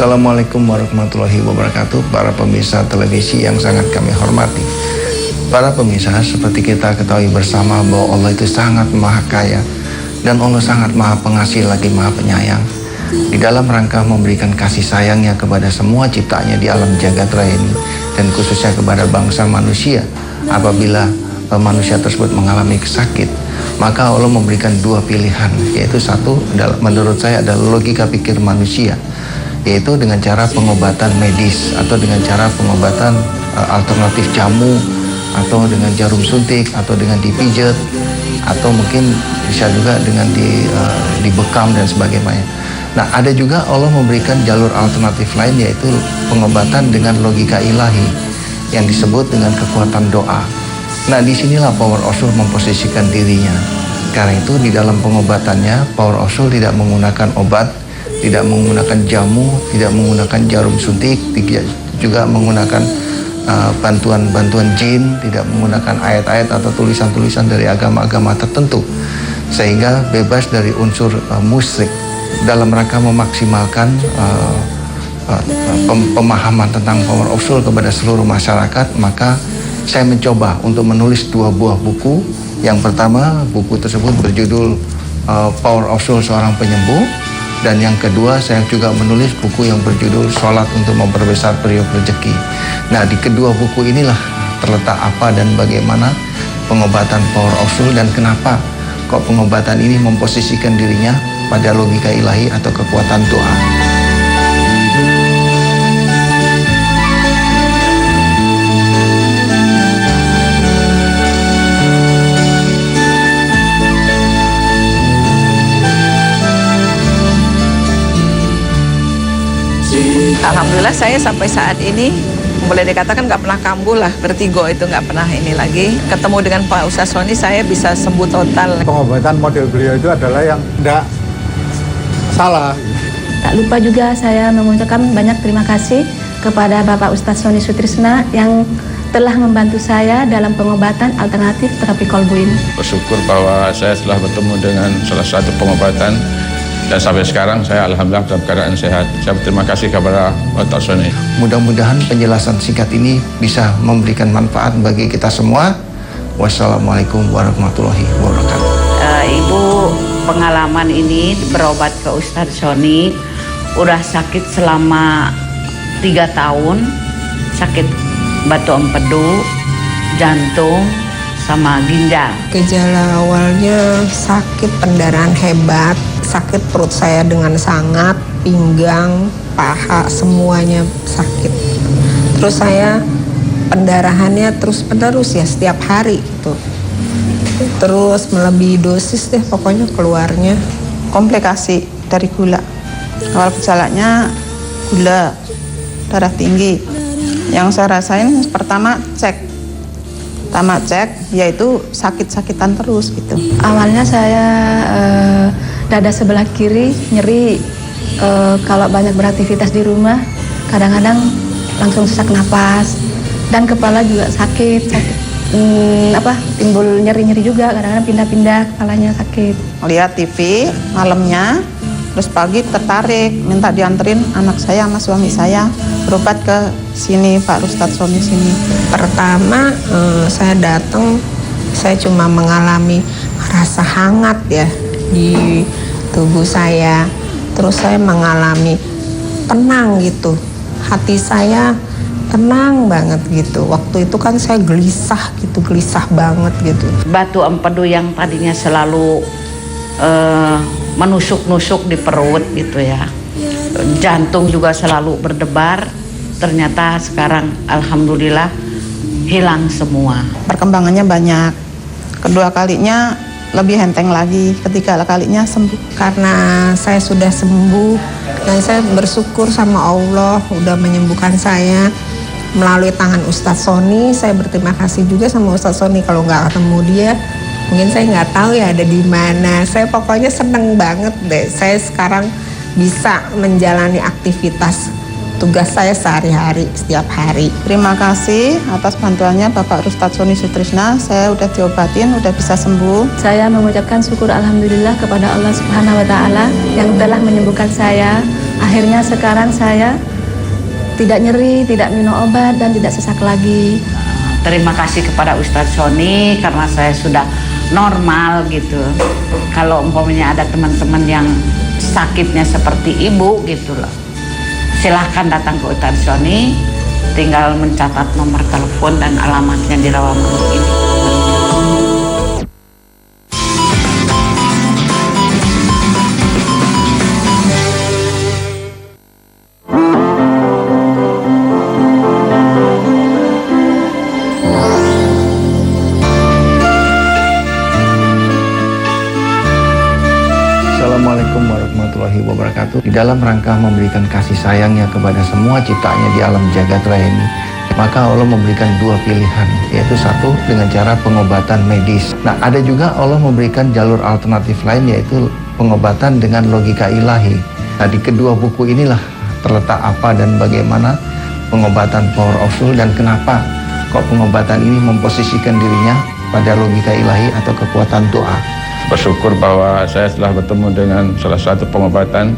Assalamualaikum warahmatullahi wabarakatuh. Para pemirsa televisi yang sangat kami hormati. Para pemirsa, seperti kita ketahui bersama bahwa Allah itu sangat maha kaya dan Allah sangat maha pengasih lagi maha penyayang. Di dalam rangka memberikan kasih sayangnya kepada semua ciptaannya di alam jagat raya ini, dan khususnya kepada bangsa manusia, apabila manusia tersebut mengalami sakit, maka Allah memberikan dua pilihan, yaitu satu menurut saya adalah logika pikir manusia, yaitu dengan cara pengobatan medis atau dengan cara pengobatan alternatif jamu, atau dengan jarum suntik, atau dengan dipijat, atau mungkin bisa juga dengan dibekam dan sebagainya. Nah, ada juga Allah memberikan jalur alternatif lain, yaitu pengobatan dengan logika ilahi yang disebut dengan kekuatan doa. Nah, disinilah Power of Soul memposisikan dirinya. Karena itu di dalam pengobatannya, Power of Soul tidak menggunakan obat, tidak menggunakan jamu, tidak menggunakan jarum suntik, tidak juga menggunakan bantuan jin, tidak menggunakan ayat-ayat atau tulisan-tulisan dari agama-agama tertentu, sehingga bebas dari unsur musyrik dalam rangka memaksimalkan pemahaman tentang Power of Soul kepada seluruh masyarakat. Maka saya mencoba untuk menulis dua buah buku. Yang pertama, buku tersebut berjudul Power of Soul Seorang Penyembuh, dan yang kedua saya juga menulis buku yang berjudul Sholat untuk Memperbesar Periuk Rezeki. Nah, di kedua buku inilah terletak apa dan bagaimana pengobatan Power of Soul, dan kenapa kok pengobatan ini memposisikan dirinya pada logika ilahi atau kekuatan doa. Alhamdulillah saya sampai saat ini boleh dikatakan nggak pernah kambuh lah, vertigo itu nggak pernah ini lagi. Ketemu dengan Pak Ustadz Sony, saya bisa sembuh total. Pengobatan model beliau itu adalah yang tidak salah. Tak lupa juga saya mengucapkan banyak terima kasih kepada Bapak Ustadz Sony Sutrisna yang telah membantu saya dalam pengobatan alternatif terapi kolbu ini. Bersyukur bahwa saya telah bertemu dengan salah satu pengobatan, dan sampai sekarang saya alhamdulillah dalam keadaan sehat. Saya berterima kasih kepada Bapak Sony. Mudah-mudahan penjelasan singkat ini bisa memberikan manfaat bagi kita semua. Wassalamualaikum warahmatullahi wabarakatuh. Ibu pengalaman ini berobat ke Ustadz Sony, udah sakit selama 3 tahun, sakit batu empedu, jantung, sama ginjal. Gejala awalnya sakit pendarahan hebat, sakit perut saya dengan sangat, pinggang, paha, semuanya sakit. Terus saya pendarahannya terus-menerus ya, setiap hari gitu. Terus melebihi dosis deh pokoknya keluarnya. Komplikasi dari gula. Awal gejalanya gula, darah tinggi. Yang saya rasain pertama cek yaitu sakit-sakitan terus gitu. Awalnya saya dada sebelah kiri nyeri, kalau banyak beraktivitas di rumah kadang-kadang langsung sesak napas, dan kepala juga sakit timbul nyeri-nyeri juga, kadang-kadang pindah-pindah kepalanya sakit. Lihat TV malamnya, terus pagi tertarik minta dianterin anak saya sama suami saya berobat ke sini, Pak Ustadz Sony sini. Pertama saya datang, saya cuma mengalami rasa hangat ya di tubuh saya. Terus saya mengalami tenang gitu, hati saya tenang banget gitu. Waktu itu kan saya gelisah gitu, gelisah banget gitu. Batu empedu yang tadinya selalu menusuk-nusuk di perut gitu ya, jantung juga selalu berdebar, ternyata sekarang alhamdulillah hilang semua. Perkembangannya banyak. Kedua kalinya lebih enteng lagi, ketiga kalinya sembuh. Karena saya sudah sembuh dan saya bersyukur sama Allah udah menyembuhkan saya melalui tangan Ustadz Sony. Saya berterima kasih juga sama Ustadz Sony. Kalau nggak ketemu dia, mungkin saya nggak tahu ya ada di mana. Saya pokoknya seneng banget deh. Saya sekarang bisa menjalani aktivitas tugas saya sehari-hari, setiap hari. Terima kasih atas bantuannya Bapak Ustadz Sony Sutrisna. Saya udah diobatin, udah bisa sembuh. Saya mengucapkan syukur alhamdulillah kepada Allah Subhanahu wa Ta'ala yang telah menyembuhkan saya Akhirnya sekarang saya tidak nyeri, tidak minum obat, dan tidak sesak lagi. Terima kasih kepada Ustadz Sony karena saya sudah normal gitu. Kalau umpamanya ada teman-teman yang sakitnya seperti ibu gitu loh, silahkan datang ke Ustadz Sony, tinggal mencatat nomor telepon dan alamatnya di Rawamangun ini. Assalamualaikum warahmatullahi wabarakatuh. Di dalam rangka memberikan kasih sayangnya kepada semua ciptaannya di alam jagat raya ini, maka Allah memberikan dua pilihan, yaitu satu dengan cara pengobatan medis. Nah, ada juga Allah memberikan jalur alternatif lain, yaitu pengobatan dengan logika ilahi. Nah, di kedua buku inilah terletak apa dan bagaimana pengobatan Power of Soul, dan kenapa kok pengobatan ini memposisikan dirinya pada logika ilahi atau kekuatan doa. Bersyukur bahwa saya telah bertemu dengan salah satu pengobatan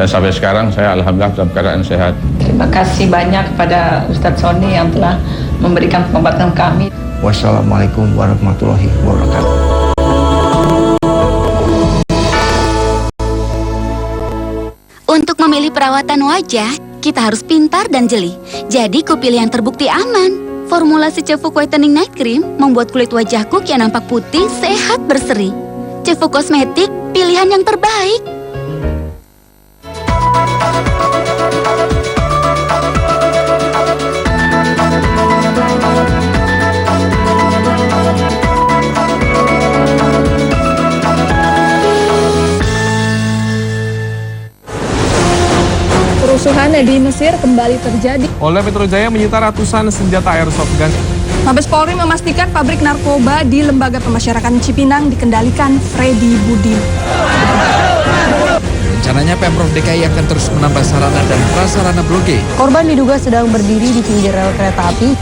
dan sampai sekarang saya alhamdulillah dalam keadaan sehat. Terima kasih banyak kepada Ustadz Sony yang telah memberikan pengobatan kami. Wassalamualaikum warahmatullahi wabarakatuh. Untuk memilih perawatan wajah, kita harus pintar dan jeli. Jadi kupilih yang terbukti aman. Formulasi Cefu Whitening Night Cream membuat kulit wajahku kian nampak putih, sehat, berseri. Cefu Kosmetik, pilihan yang terbaik. Kerusuhan di Mesir kembali terjadi. Polda Metro Jaya menyita ratusan senjata airsoft gun. Mabes Polri memastikan pabrik narkoba di Lembaga Pemasyarakatan Cipinang dikendalikan Freddy Budi. Rencananya Pemprov DKI akan terus menambah sarana dan prasarana Blok G. Korban diduga sedang berdiri di pinggir rel kereta api.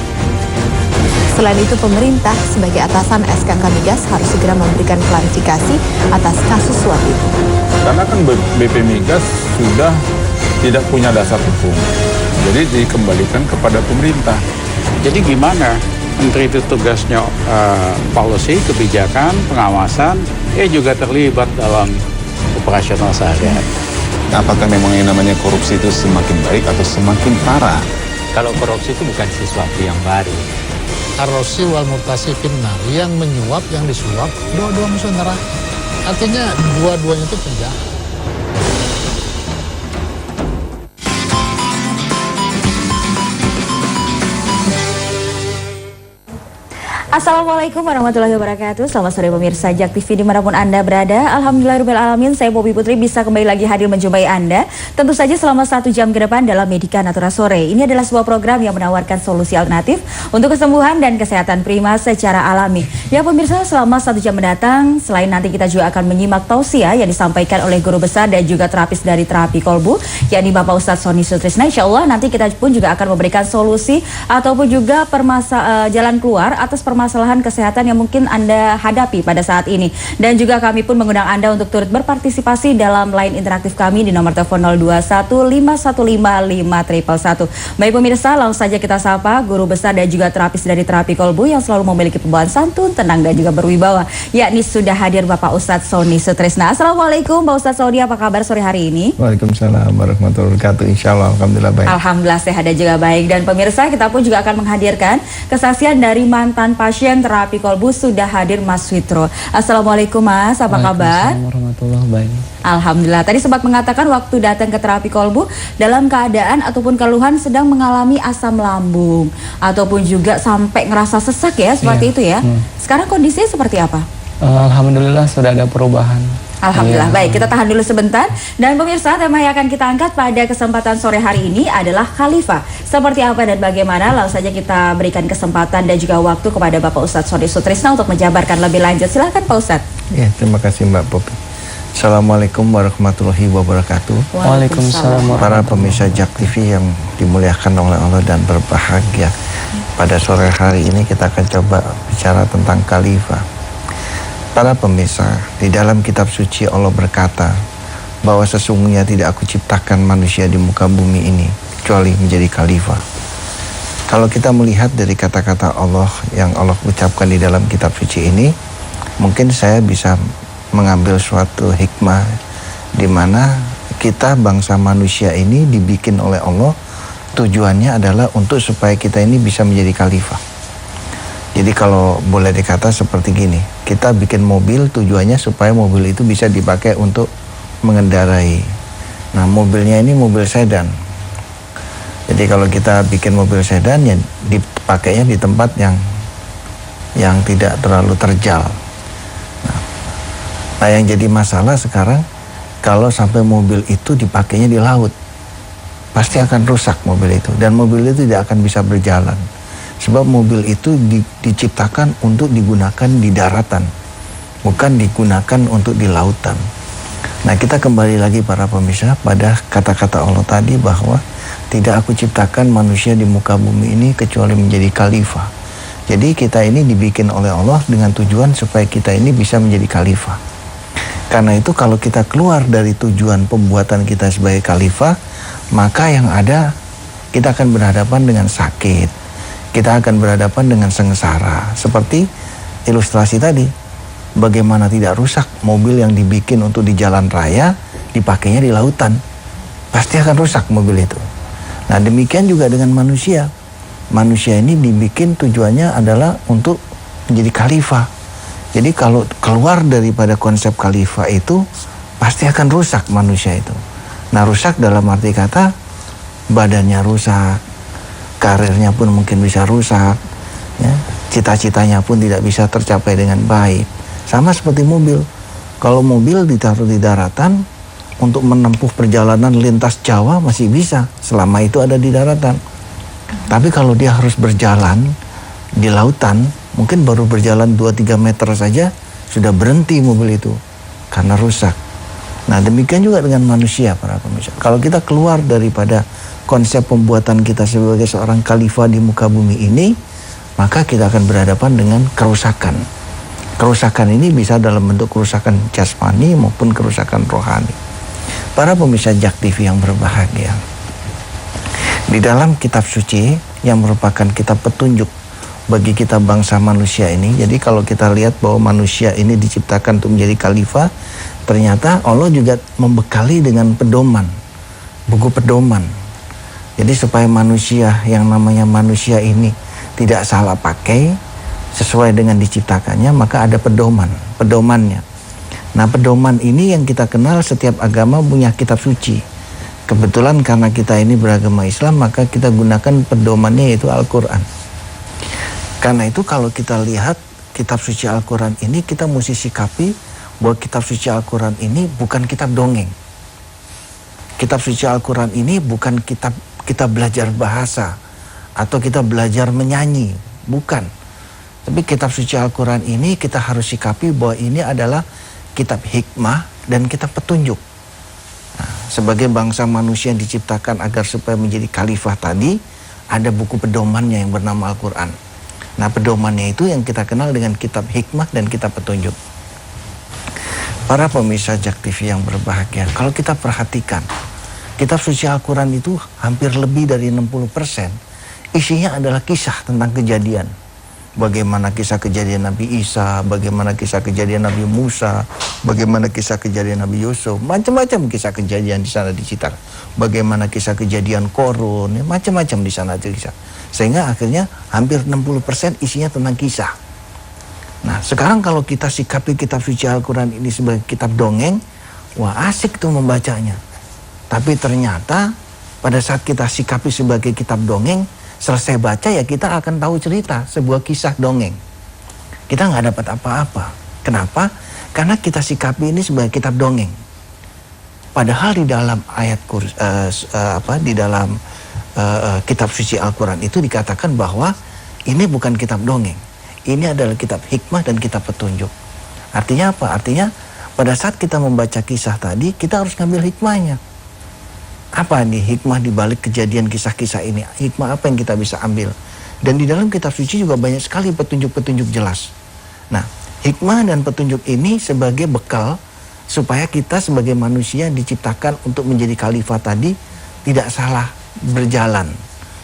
Selain itu, pemerintah sebagai atasan SKK Migas harus segera memberikan klarifikasi atas kasus suap itu. Karena kan BP Migas sudah tidak punya dasar hukum, jadi dikembalikan kepada pemerintah. Jadi gimana? Menteri itu tugasnya policy, kebijakan, pengawasan, juga terlibat dalam operasional sehari-hari. Apakah memang yang namanya korupsi itu semakin baik atau semakin parah? Kalau korupsi itu bukan sesuatu yang baru. Arrosi wal murtasi finnar, yang menyuap, yang disuap, dua-dua musuh neraka. Artinya dua-duanya itu penjahat. Assalamualaikum warahmatullahi wabarakatuh. Selamat sore pemirsa JAK TV dimanapun Anda berada. Alhamdulillahirrahmanirrahim, saya Bobi Putri bisa kembali lagi hadir menjumpai Anda. Tentu saja selama 1 jam ke depan dalam Medika Natura Sore. Ini adalah sebuah program yang menawarkan solusi alternatif untuk kesembuhan dan kesehatan prima secara alami. Ya pemirsa, selama 1 jam mendatang, selain nanti kita juga akan menyimak tausiah yang disampaikan oleh guru besar dan juga terapis dari terapi kolbu, yakni Bapak Ustadz Sony Sutrisna. Insya Allah nanti kita pun juga akan memberikan solusi ataupun juga jalan keluar atas permasalahan kesehatan yang mungkin Anda hadapi pada saat ini. Dan juga kami pun mengundang Anda untuk turut berpartisipasi dalam line interaktif kami di nomor telepon 0215155311. Baik pemirsa, langsung saja kita sapa guru besar dan juga terapis dari terapi kolbu yang selalu memiliki pembawaan santun, tenang dan juga berwibawa, yakni sudah hadir Bapak Ustadz Sony Sutrisna. Assalamualaikum Pak Ustadz Sony, apa kabar sore hari ini? Waalaikumsalam warahmatullahi wabarakatuh. Insya Allah, alhamdulillah baik. Alhamdulillah sehat dan juga baik. Dan pemirsa, kita pun juga akan menghadirkan kesaksian dari mantan pasien terapi kolbu, sudah hadir Mas Witro. Assalamualaikum Mas, apa kabar? Warahmatullahi wabarakatuh. Alhamdulillah. Tadi sempat mengatakan waktu datang ke terapi kolbu dalam keadaan ataupun keluhan sedang mengalami asam lambung ataupun juga sampai ngerasa sesak ya, seperti itu ya. Sekarang kondisinya seperti apa? Alhamdulillah sudah ada perubahan. Alhamdulillah. Baik, kita tahan dulu sebentar. Dan pemirsa, tema yang akan kita angkat pada kesempatan sore hari ini adalah Khalifah. Seperti apa dan bagaimana, langsung saja kita berikan kesempatan dan juga waktu kepada Bapak Ustadz Sony Sutrisna untuk menjabarkan lebih lanjut. Silakan Pak Ustadz. Ya, terima kasih Mbak Popi. Assalamualaikum warahmatullahi wabarakatuh. Waalaikumsalam. Para pemirsa JAK TV yang dimuliakan oleh Allah dan berbahagia. Pada sore hari ini kita akan coba bicara tentang Khalifah. Para pemirsa, di dalam kitab suci Allah berkata bahwa sesungguhnya tidak aku ciptakan manusia di muka bumi ini kecuali menjadi khalifah. Kalau kita melihat dari kata-kata Allah yang Allah ucapkan di dalam kitab suci ini, mungkin saya bisa mengambil suatu hikmah di mana kita bangsa manusia ini dibikin oleh Allah, tujuannya adalah untuk supaya kita ini bisa menjadi khalifah. Jadi kalau boleh dikata seperti gini, kita bikin mobil tujuannya supaya mobil itu bisa dipakai untuk mengendarai. Nah, mobilnya ini mobil sedan. Jadi kalau kita bikin mobil sedan ya dipakainya di tempat yang tidak terlalu terjal. Nah, yang jadi masalah sekarang kalau sampai mobil itu dipakainya di laut, pasti akan rusak mobil itu dan mobil itu tidak akan bisa berjalan. Sebab mobil itu diciptakan untuk digunakan di daratan, bukan digunakan untuk di lautan. Nah, kita kembali lagi para pemirsa pada kata-kata Allah tadi bahwa tidak aku ciptakan manusia di muka bumi ini kecuali menjadi khalifah. Jadi kita ini dibikin oleh Allah dengan tujuan supaya kita ini bisa menjadi khalifah. Karena itu kalau kita keluar dari tujuan pembuatan kita sebagai khalifah, maka yang ada kita akan berhadapan dengan sakit. Kita akan berhadapan dengan sengsara. Seperti ilustrasi tadi, bagaimana tidak rusak mobil yang dibikin untuk di jalan raya, dipakainya di lautan. Pasti akan rusak mobil itu. Nah, demikian juga dengan manusia. Manusia ini dibikin tujuannya adalah untuk menjadi khalifah. Jadi kalau keluar daripada konsep khalifah itu, pasti akan rusak manusia itu. Nah, rusak dalam arti kata, badannya rusak, karirnya pun mungkin bisa rusak, ya, cita-citanya pun tidak bisa tercapai dengan baik. Sama seperti mobil. Kalau mobil ditaruh di daratan, untuk menempuh perjalanan lintas Jawa masih bisa, selama itu ada di daratan. Tapi kalau dia harus berjalan di lautan, mungkin baru berjalan 2-3 meter saja, sudah berhenti mobil itu, karena rusak. Nah, demikian juga dengan manusia, para pemirsa. Kalau kita keluar daripada konsep pembuatan kita sebagai seorang khalifah di muka bumi ini, maka kita akan berhadapan dengan kerusakan. Kerusakan ini bisa dalam bentuk kerusakan jasmani maupun kerusakan rohani. Para pemirsa Jak TV yang berbahagia, di dalam kitab suci yang merupakan kitab petunjuk bagi kita bangsa manusia ini, jadi kalau kita lihat bahwa manusia ini diciptakan untuk menjadi khalifah, ternyata Allah juga membekali dengan pedoman, buku pedoman. Jadi supaya manusia yang namanya manusia ini tidak salah pakai sesuai dengan diciptakannya, maka ada pedomannya. Nah, pedoman ini yang kita kenal, setiap agama punya kitab suci. Kebetulan karena kita ini beragama Islam, maka kita gunakan pedomannya yaitu Al-Quran. Karena itu kalau kita lihat kitab suci Al-Quran ini, kita mesti sikapi bahwa kitab suci Al-Quran ini bukan kitab dongeng. Kitab suci Al-Quran ini bukan kitab kita belajar bahasa atau kita belajar menyanyi, bukan. Tapi kitab suci Al-Quran ini kita harus sikapi bahwa ini adalah kitab hikmah dan kitab petunjuk. Nah, sebagai bangsa manusia yang diciptakan agar supaya menjadi khalifah tadi, ada buku pedomannya yang bernama Al-Quran. Nah, pedomannya itu yang kita kenal dengan kitab hikmah dan kitab petunjuk. Para pemirsa Jak TV yang berbahagia, kalau kita perhatikan, kitab suci Al-Quran itu hampir lebih dari 60% isinya adalah kisah tentang kejadian. Bagaimana kisah kejadian Nabi Isa, bagaimana kisah kejadian Nabi Musa, bagaimana kisah kejadian Nabi Yusuf, macam-macam kisah kejadian di sana diceritakan. Bagaimana kisah kejadian Korun, ya, macam-macam di sana kisah. Sehingga akhirnya hampir 60% isinya tentang kisah. Nah, sekarang kalau kita sikapi kitab suci Al-Quran ini sebagai kitab dongeng, wah asik tuh membacanya. Tapi ternyata pada saat kita sikapi sebagai kitab dongeng, selesai baca ya kita akan tahu cerita sebuah kisah dongeng. Kita nggak dapat apa-apa. Kenapa? Karena kita sikapi ini sebagai kitab dongeng. Padahal di dalam ayat di dalam kitab suci Al-Quran itu dikatakan bahwa ini bukan kitab dongeng. Ini adalah kitab hikmah dan kitab petunjuk. Artinya apa? Artinya pada saat kita membaca kisah tadi, kita harus ngambil hikmahnya. Apa nih hikmah di balik kejadian kisah-kisah ini? Hikmah apa yang kita bisa ambil? Dan di dalam kitab suci juga banyak sekali petunjuk-petunjuk jelas. Nah, hikmah dan petunjuk ini sebagai bekal supaya kita sebagai manusia diciptakan untuk menjadi khalifah tadi tidak salah berjalan.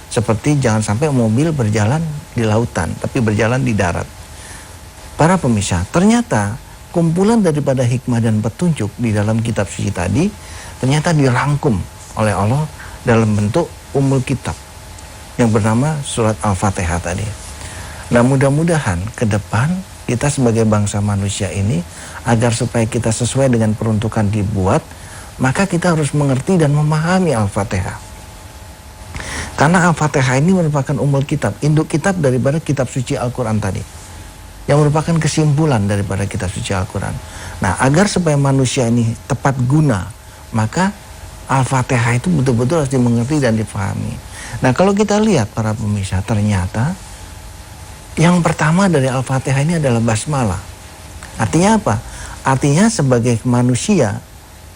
Seperti jangan sampai mobil berjalan di lautan, tapi berjalan di darat. Para pemirsa, ternyata kumpulan daripada hikmah dan petunjuk di dalam kitab suci tadi ternyata dirangkum oleh Allah dalam bentuk Ummul Kitab yang bernama surat Al-Fatihah tadi. Nah, mudah-mudahan ke depan kita sebagai bangsa manusia ini, agar supaya kita sesuai dengan peruntukan dibuat, maka kita harus mengerti dan memahami Al-Fatihah. Karena Al-Fatihah ini merupakan Ummul Kitab, induk kitab daripada kitab suci Al-Quran tadi, yang merupakan kesimpulan daripada kitab suci Al-Quran. Nah, agar supaya manusia ini tepat guna, maka Al-Fatihah itu betul-betul harus dimengerti dan dipahami. Nah, kalau kita lihat para pemirsa, ternyata yang pertama dari Al-Fatihah ini adalah basmalah. Artinya apa? Artinya sebagai manusia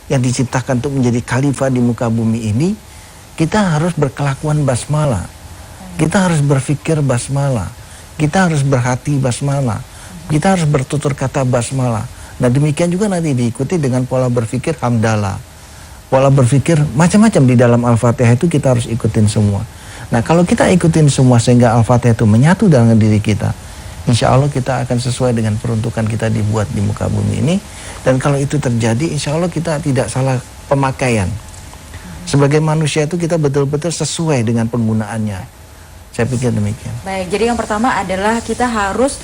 yang diciptakan untuk menjadi khalifah di muka bumi ini, kita harus berkelakuan basmalah. Kita harus berpikir basmalah. Kita harus berhati basmalah. Kita harus bertutur kata basmalah. Nah, demikian juga nanti diikuti dengan pola berpikir hamdalah. Pola berpikir macam-macam di dalam Al-Fatihah itu kita harus ikutin semua. Nah, kalau kita ikutin semua sehingga Al-Fatihah itu menyatu dengan diri kita, insya Allah kita akan sesuai dengan peruntukan kita dibuat di muka bumi ini. Dan kalau itu terjadi, insya Allah kita tidak salah pemakaian. Sebagai manusia itu kita betul-betul sesuai dengan penggunaannya. Saya pikir demikian. Baik, jadi yang pertama adalah kita harus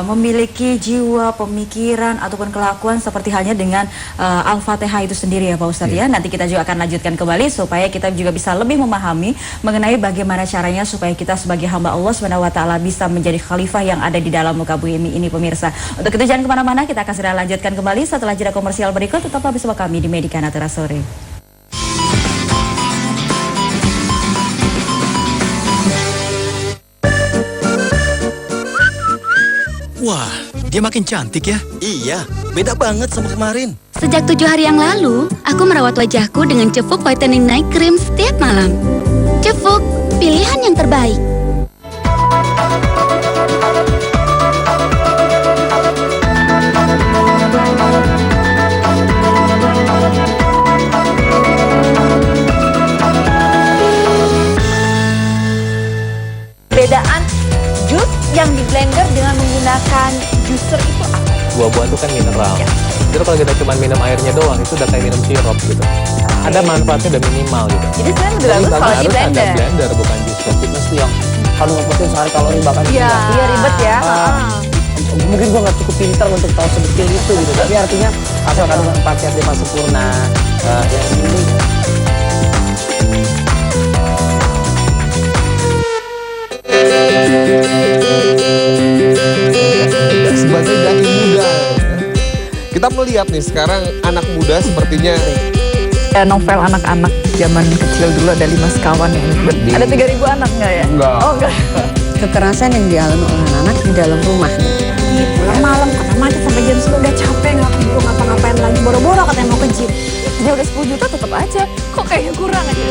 memiliki jiwa, pemikiran, ataupun kelakuan seperti halnya dengan Al-Fatihah itu sendiri ya Pak Ustadz ya. Nanti kita juga akan lanjutkan kembali supaya kita juga bisa lebih memahami mengenai bagaimana caranya supaya kita sebagai hamba Allah SWT bisa menjadi khalifah yang ada di dalam muka bumi ini pemirsa. Untuk itu jangan kemana-mana, kita akan segera lanjutkan kembali setelah jeda komersial berikut. Tetaplah bersama kami di Medika Natera Sore. Wah, dia makin cantik ya? Iya, beda banget sama kemarin. Sejak 7 hari yang lalu, aku merawat wajahku dengan Cevuk Whitening Night Cream setiap malam. Cevuk, pilihan yang terbaik. Bedaan jus yang di blender dengan menggunakan juicer itu apa? Buah-buah itu kan mineral. Jadi kalau kita cuma minum airnya doang, itu udah kayak minum sirup gitu. Ada manfaatnya udah minimal gitu. Jadi sebenarnya lebih bagus kalau di blender. Ada blender bukan juicer. Fitness tuh yang kalau ngikutin sehari kalori bahkan Iya, ribet ya. Mungkin gua nggak cukup pintar untuk tahu sedetil itu gitu. Tapi artinya asal kandungan 4 sehat 5 sempurna. Yang ini sebagai daki muda. Kita melihat nih sekarang anak muda sepertinya Novel anak-anak zaman kecil dulu ada 5 sekawan yang ikut. Ada 3.000 anak nggak ya? Enggak. Oh enggak. Kekerasan yang dialami oleh anak-anak di dalam rumah. Pulang malam karena macet sampai jam 10 udah capek nggak keburu ngapa-ngapain lagi, boro-boro katanya mau ke gym. Ya udah 10 juta tetap aja. Kok kayaknya kurang aja.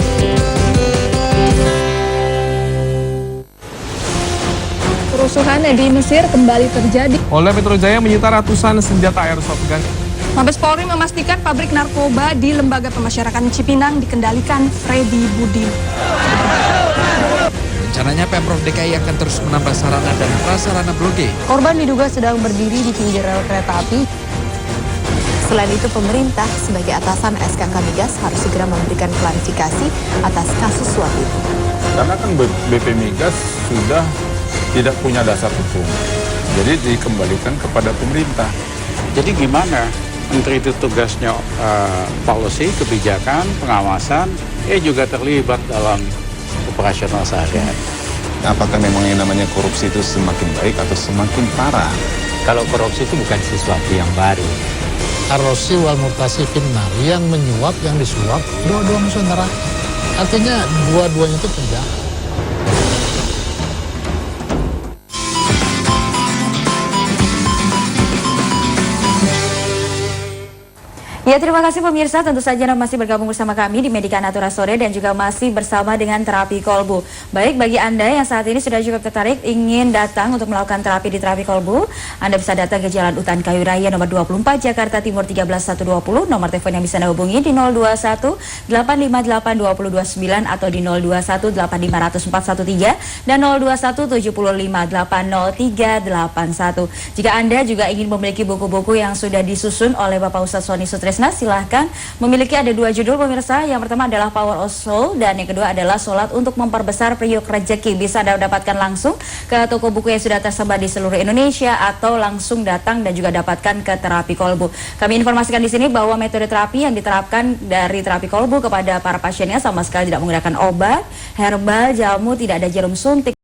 Kerusuhan di Mesir kembali terjadi. Polda Metro Jaya menyita ratusan senjata airsoft gun. Mabes Polri memastikan pabrik narkoba di Lembaga Pemasyarakatan Cipinang dikendalikan Freddy Budi. Rencananya Pemprov DKI akan terus menambah sarana dan prasarana Blok G. Korban diduga sedang berdiri di pinggir rel kereta api. Selain itu, pemerintah sebagai atasan SKK Migas harus segera memberikan klarifikasi atas kasus suap itu. Karena kan BP Migas sudah tidak punya dasar hukum. Jadi dikembalikan kepada pemerintah. Jadi gimana? Menteri itu tugasnya policy, kebijakan, pengawasan, juga terlibat dalam operasional sehari-hari. Apakah memang yang namanya korupsi itu semakin baik atau semakin parah? Kalau korupsi itu bukan sesuatu yang baru. Ar-Rosi wal Murtasi finnar, yang menyuap, yang disuap, dua-dua musuh neraka. Artinya dua-duanya itu penjahat. Ya, terima kasih pemirsa. Tentu saja Anda masih bergabung bersama kami di Medika Natura Sore dan juga masih bersama dengan terapi kolbu. Baik, bagi Anda yang saat ini sudah cukup tertarik ingin datang untuk melakukan terapi di terapi kolbu, Anda bisa datang ke Jalan Utan Kayu Raya nomor 24 Jakarta Timur 13120. Nomor telepon yang bisa Anda hubungi di 021 858 2029 atau di 021 8500413 dan 021 758 0381. Jika Anda juga ingin memiliki buku-buku yang sudah disusun oleh Bapak Ustadz Sony Sutresna, silahkan. Memiliki ada 2 judul pemirsa. Yang pertama adalah Power of Soul dan yang kedua adalah Sholat untuk Memperbesar Priuk Rezeki. Bisa Anda dapatkan langsung ke toko buku yang sudah tersebar di seluruh Indonesia atau langsung datang dan juga dapatkan ke terapi kolbu. Kami informasikan di sini bahwa metode terapi yang diterapkan dari terapi kolbu kepada para pasiennya sama sekali tidak menggunakan obat, herbal, jamu, tidak ada jarum suntik